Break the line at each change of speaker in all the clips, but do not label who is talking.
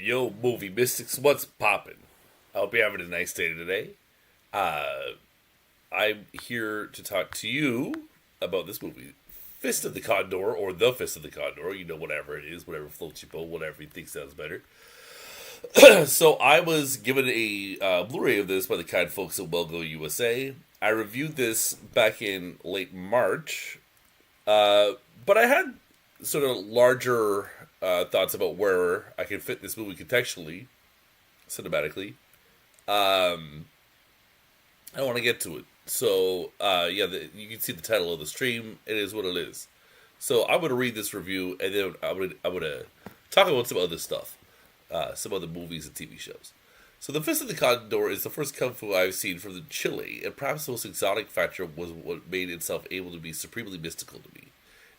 Yo, movie mystics, what's poppin'? I hope you're having a nice day today. I'm here to talk to you about this movie, Fist of the Condor, or The Fist of the Condor. You know, whatever it is, whatever floats your boat, whatever you think sounds better. So I was given a Blu-ray of this by the kind folks at Well Go USA. I reviewed this back in late March, but I had sort of larger thoughts about where I can fit this movie contextually, cinematically. I want to get to it. So, you can see the title of the stream. It is what it is. So I'm going to read this review, and then I'm gonna talk about some other stuff, some other movies and TV shows. So The Fist of the Condor is the first kung fu I've seen from the Chile, and perhaps the most exotic factor was what made itself able to be supremely mystical to me.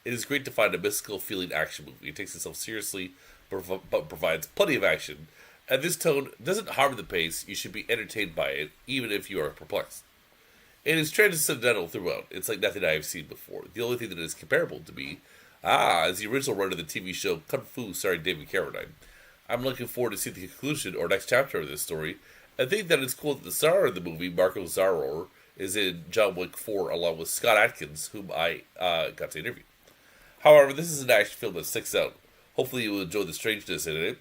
It is great to find a mystical feeling action movie. It takes itself seriously, but provides plenty of action. And this tone doesn't harm the pace. You should be entertained by it, even if you are perplexed. It is transcendental throughout. It's like nothing I have seen before. The only thing that is comparable to me, is the original run of the TV show Kung Fu starring David Carradine. I'm looking forward to see the conclusion or next chapter of this story. I think that it's cool that the star of the movie, Marco Zaror, is in John Wick 4 along with Scott Adkins, whom I got to interview. However, this is an action film that sticks out. Hopefully you will enjoy the strangeness in it.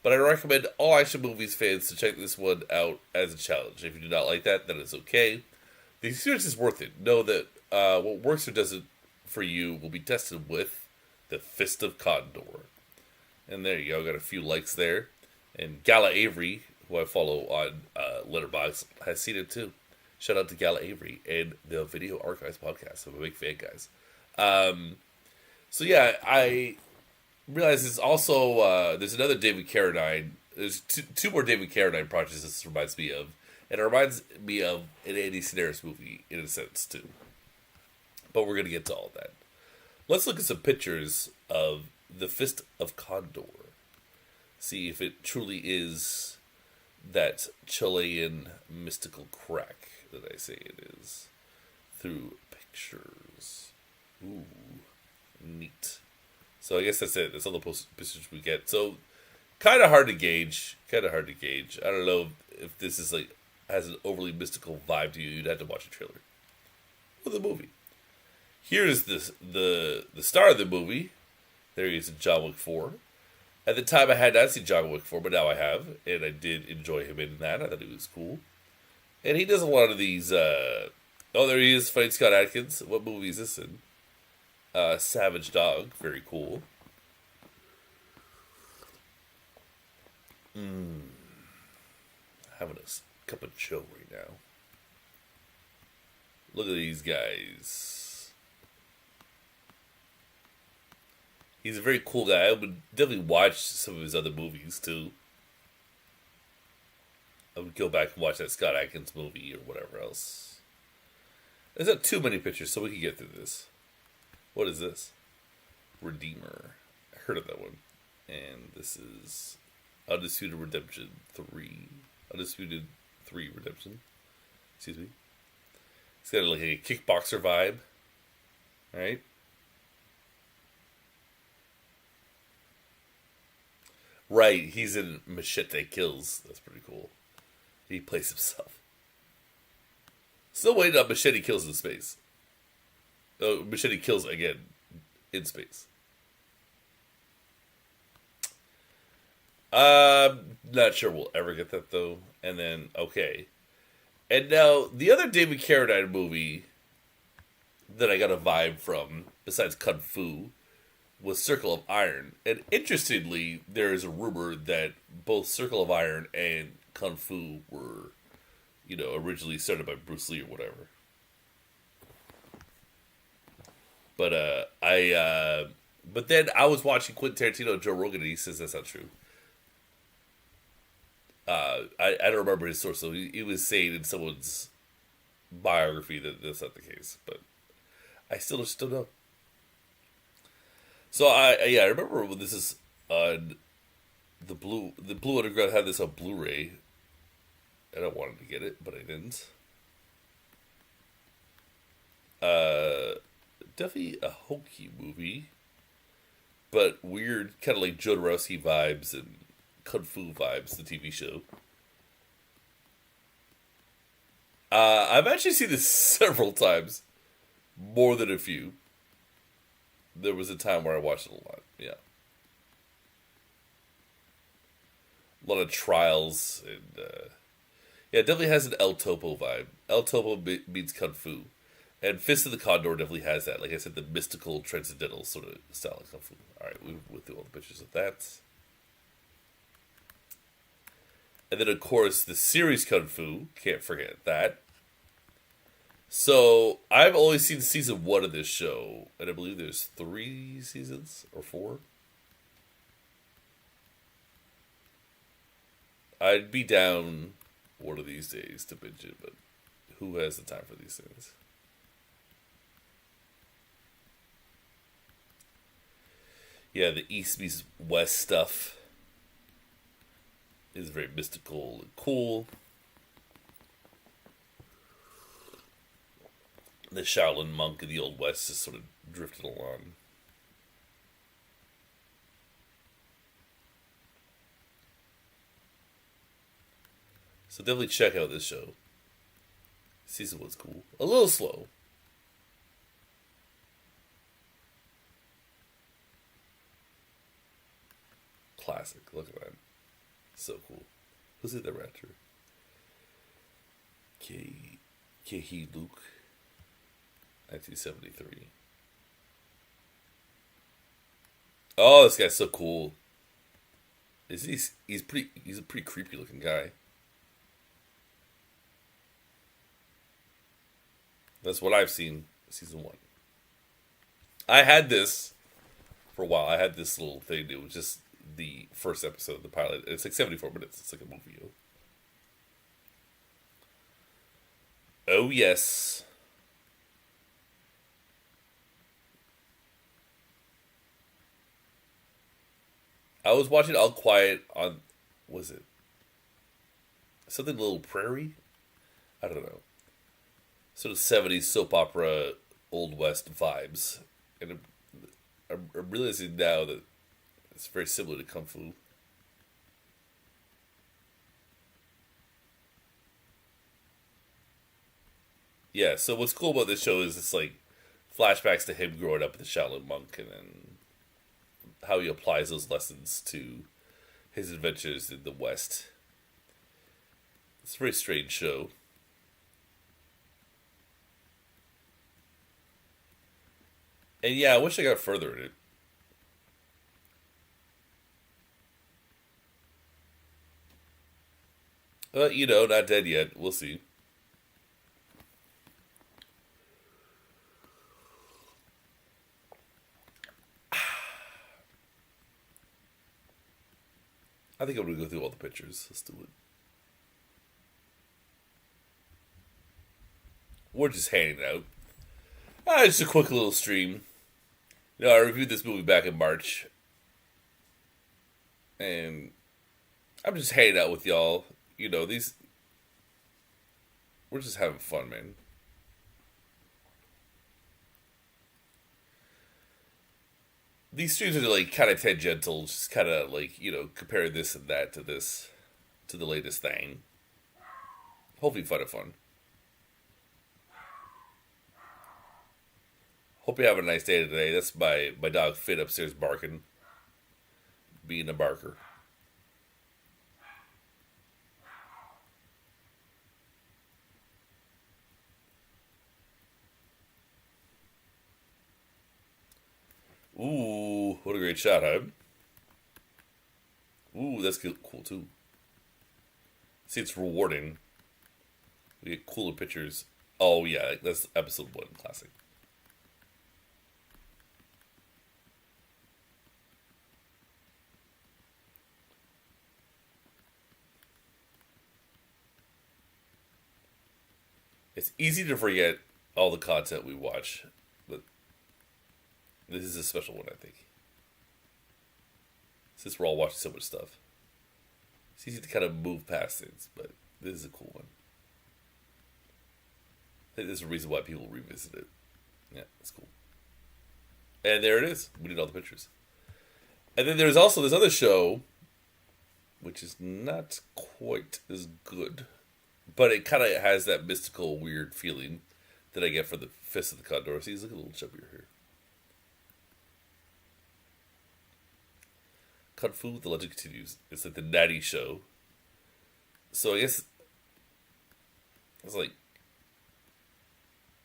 But I recommend all action movies fans to check this one out as a challenge. If you do not like that, then it's okay. The experience is worth it. Know that what works or doesn't for you will be tested with the Fist of Condor. And there you go. Got a few likes there. And Gala Avery, who I follow on Letterboxd, has seen it too. Shout out to Gala Avery and the Video Archives podcast. I'm a big fan, guys. So yeah, I realize it's also there's another David Carradine. There's two more David Carradine projects this reminds me of, and it reminds me of an Andy Sidaris movie in a sense too. But we're gonna get to all that. Let's look at some pictures of the Fist of Condor. See if it truly is that Chilean mystical crack that I say it is through pictures. Ooh. Neat. So I guess that's it. That's all the pictures we get. So kind of hard to gauge. I don't know if this is like has an overly mystical vibe to you. You'd have to watch a trailer or the movie. Here's the star of the movie. There he is in John Wick 4. At the time I had not seen John Wick 4, but now I have, and I did enjoy him in that. I thought he was cool. And he does a lot of these there he is, fighting Scott Adkins. What movie is this in? Savage Dog, very cool. Having a cup of joe right now. Look at these guys. He's a very cool guy. I would definitely watch some of his other movies too. I would go back and watch that Scott Adkins movie or whatever else. There's not too many pictures, so we can get through this. What is this? Redeemer. I heard of that one. And this is Undisputed Redemption 3. Undisputed 3 Redemption. Excuse me. It's got like a kickboxer vibe. Alright? Right, he's in Machete Kills. That's pretty cool. He plays himself. Still waiting on Machete Kills in space. Oh, Machete Kills again in space. Not sure we'll ever get that though. And then, okay. And now, the other David Carradine movie that I got a vibe from, besides Kung Fu, was Circle of Iron. And interestingly, there is a rumor that both Circle of Iron and Kung Fu were, originally started by Bruce Lee or whatever. But but then I was watching Quentin Tarantino and Joe Rogan, and he says that's not true. I don't remember his source, so he was saying in someone's biography that that's not the case, but I still don't know. So I remember when this is on the Blue Underground had this on Blu-ray, and I wanted to get it, but I didn't. Definitely a hokey movie, but weird, kind of like Jodorowsky vibes and Kung Fu Vibes, the TV show. I've actually seen this several times, more than a few. There was a time where I watched it a lot. Yeah, a lot of trials and yeah, it definitely has an El Topo vibe. El Topo means Kung Fu. And Fist of the Condor definitely has that. Like I said, the mystical, transcendental sort of style of Kung Fu. Alright, we went through all the pictures of that. And then, of course, the series Kung Fu. Can't forget that. So, I've only seen season 1 of this show. And I believe there's 3 seasons? Or 4? I'd be down one of these days to binge it, but who has the time for these things? Yeah, the East meets West stuff is very mystical and cool. The Shaolin monk of the Old West just sort of drifted along. So definitely check out this show. Season 1's cool. A little slow. Classic. Look at that. So cool. Who's the director? Kehi Luke. 1973. Oh, this guy's so cool. He's a pretty creepy looking guy. That's what I've seen season 1. I had this for a while. I had this little thing. It was just the first episode of the pilot. It's like 74 minutes. It's like a movie. Oh, yes. I was watching All Quiet on, was it something Little Prairie? I don't know. Sort of 70s soap opera, Old West vibes. And I'm realizing now that it's very similar to Kung Fu. Yeah, so what's cool about this show is it's like flashbacks to him growing up as a Shaolin monk and then how he applies those lessons to his adventures in the West. It's a very strange show. And yeah, I wish I got further in it. Not dead yet. We'll see. I think I'm going to go through all the pictures. Let's do it. We're just hanging out. Just a quick little stream. I reviewed this movie back in March. And I'm just hanging out with y'all. These... We're just having fun, man. These streams are like kind of tangential, just kind of like, compare this and that to this, to the latest thing. Hopefully fun. Hope you have a nice day today. That's my dog Finn upstairs barking. Being a barker. Ooh, what a great shot, huh? Ooh, that's cool too. See, it's rewarding. We get cooler pictures. Oh yeah, that's episode 1 classic. It's easy to forget all the content we watch, but this is a special one, I think. Since we're all watching so much stuff. It's easy to kind of move past things, but this is a cool one. I think there's a reason why people revisit it. Yeah, it's cool. And there it is. We did all the pictures. And then there's also this other show which is not quite as good. But it kind of has that mystical, weird feeling that I get from the Fist of the Condor. See, he's looking a little chubbier here. Kung Fu, The Legend Continues. It's like the Natty show. So I guess it's like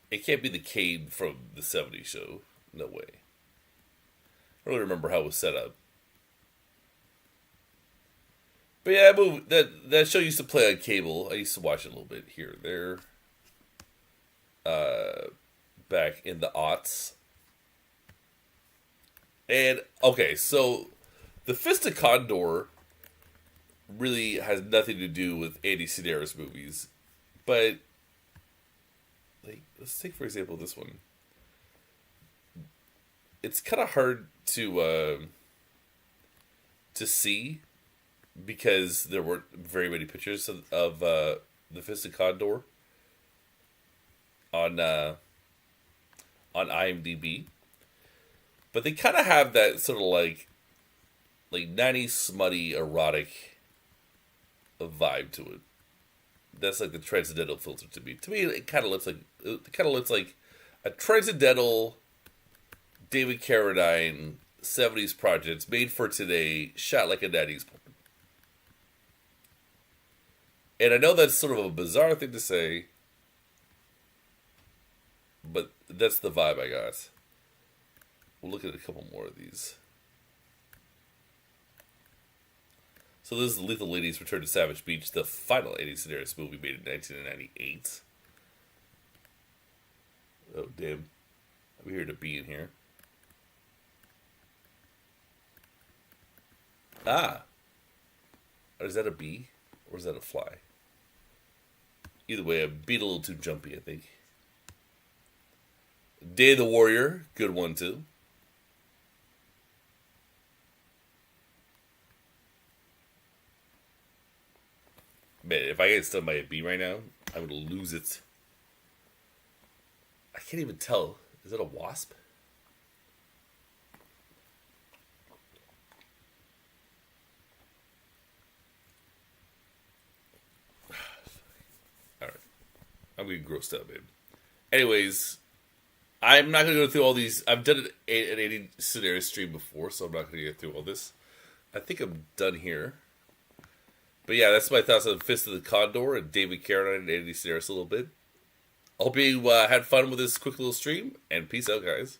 it can't be the Kane from the '70s show. No way. I don't really remember how it was set up. But yeah, that show used to play on cable. I used to watch it a little bit here and there. Back in the aughts. And, okay, so the Fist of Condor really has nothing to do with Andy Sidaris movies. But, like, let's take, for example, this one. It's kind of hard to see because there weren't very many pictures of the Fist of Condor on IMDb, but they kind of have that sort of like 90s smutty erotic vibe to it. That's like the transcendental filter to me. To me, it kind of looks like a transcendental David Carradine '70s project made for today, shot like a 90s porn. And I know that's sort of a bizarre thing to say, but that's the vibe I got. We'll look at a couple more of these. So this is Lethal Ladies Return to Savage Beach, the final Andy Sidaris movie made in 1998. Oh, damn. I'm here to be in here. Ah! Is that a bee? Or is that a fly? Either way, I'm being a little too jumpy, I think. Day of the Warrior, good one too. Man, if I get stung by a bee right now, I'm going to lose it. I can't even tell. Is that a wasp? Alright. I'm getting grossed out, man. Anyways, I'm not going to go through all these. I've done an 80 scenario stream before, so I'm not going to get through all this. I think I'm done here. But yeah, that's my thoughts on Fist of the Condor and David Carradine and Andy Sidaris a little bit. I hope you had fun with this quick little stream, and peace out, guys.